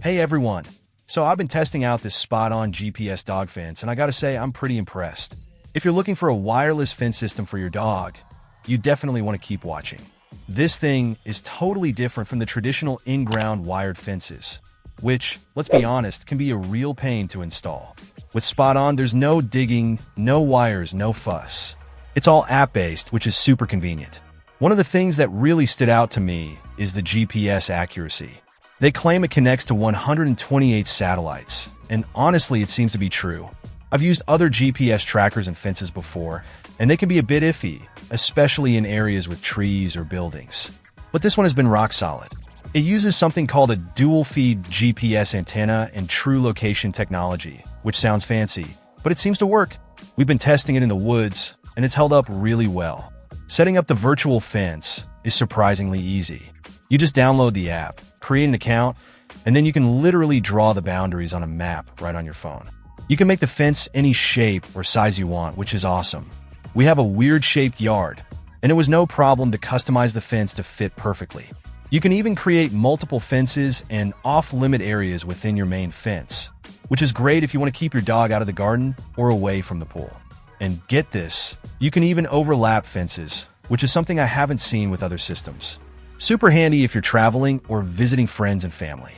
Hey everyone! So I've been testing out this SpotOn GPS dog fence, and I gotta say I'm pretty impressed. If you're looking for a wireless fence system for your dog, you definitely want to keep watching. This thing is totally different from the traditional in-ground wired fences, which, let's be honest, can be a real pain to install. With SpotOn, there's no digging, no wires, no fuss. It's all app-based, which is super convenient. One of the things that really stood out to me is the GPS accuracy. They claim it connects to 128 satellites, and honestly, it seems to be true. I've used other GPS trackers and fences before, and they can be a bit iffy, especially in areas with trees or buildings. But this one has been rock solid. It uses something called a dual-feed GPS antenna and true location technology, which sounds fancy, but it seems to work. We've been testing it in the woods, and it's held up really well. Setting up the virtual fence is surprisingly easy. You just download the app, create an account, and then you can literally draw the boundaries on a map right on your phone. You can make the fence any shape or size you want, which is awesome. We have a weird-shaped yard, and it was no problem to customize the fence to fit perfectly. You can even create multiple fences and off-limit areas within your main fence, which is great if you want to keep your dog out of the garden or away from the pool. And get this, you can even overlap fences, which is something I haven't seen with other systems. Super handy if you're traveling or visiting friends and family.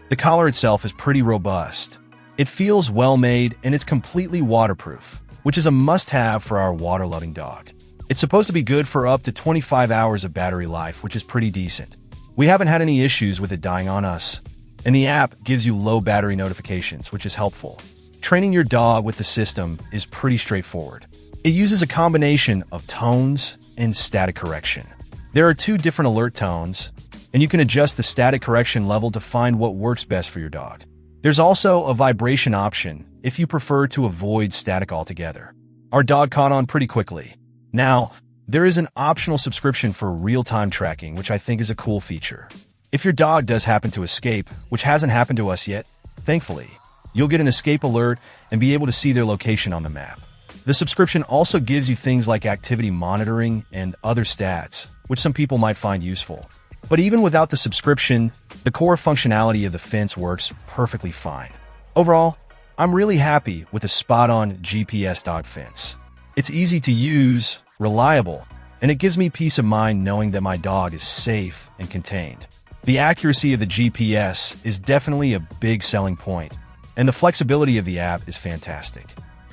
The collar itself is pretty robust. It feels well made and it's completely waterproof, which is a must-have for our water-loving dog. It's supposed to be good for up to 25 hours of battery life, which is pretty decent. We haven't had any issues with it dying on us, and the app gives you low battery notifications, which is helpful. Training your dog with the system is pretty straightforward. It uses a combination of tones and static correction. There are 2 different alert tones, and you can adjust the static correction level to find what works best for your dog. There's also a vibration option if you prefer to avoid static altogether. Our dog caught on pretty quickly. Now, there is an optional subscription for real-time tracking, which I think is a cool feature. If your dog does happen to escape, which hasn't happened to us yet, thankfully, you'll get an escape alert and be able to see their location on the map. The subscription also gives you things like activity monitoring and other stats, which some people might find useful. But even without the subscription, the core functionality of the fence works perfectly fine. Overall, I'm really happy with the SpotOn GPS dog fence. It's easy to use, reliable, and it gives me peace of mind knowing that my dog is safe and contained. The accuracy of the GPS is definitely a big selling point, and the flexibility of the app is fantastic.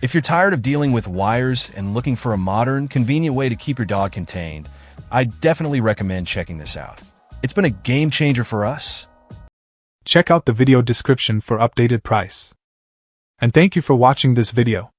If you're tired of dealing with wires and looking for a modern, convenient way to keep your dog contained, I definitely recommend checking this out. It's been a game changer for us. Check out the video description for updated price. And thank you for watching this video.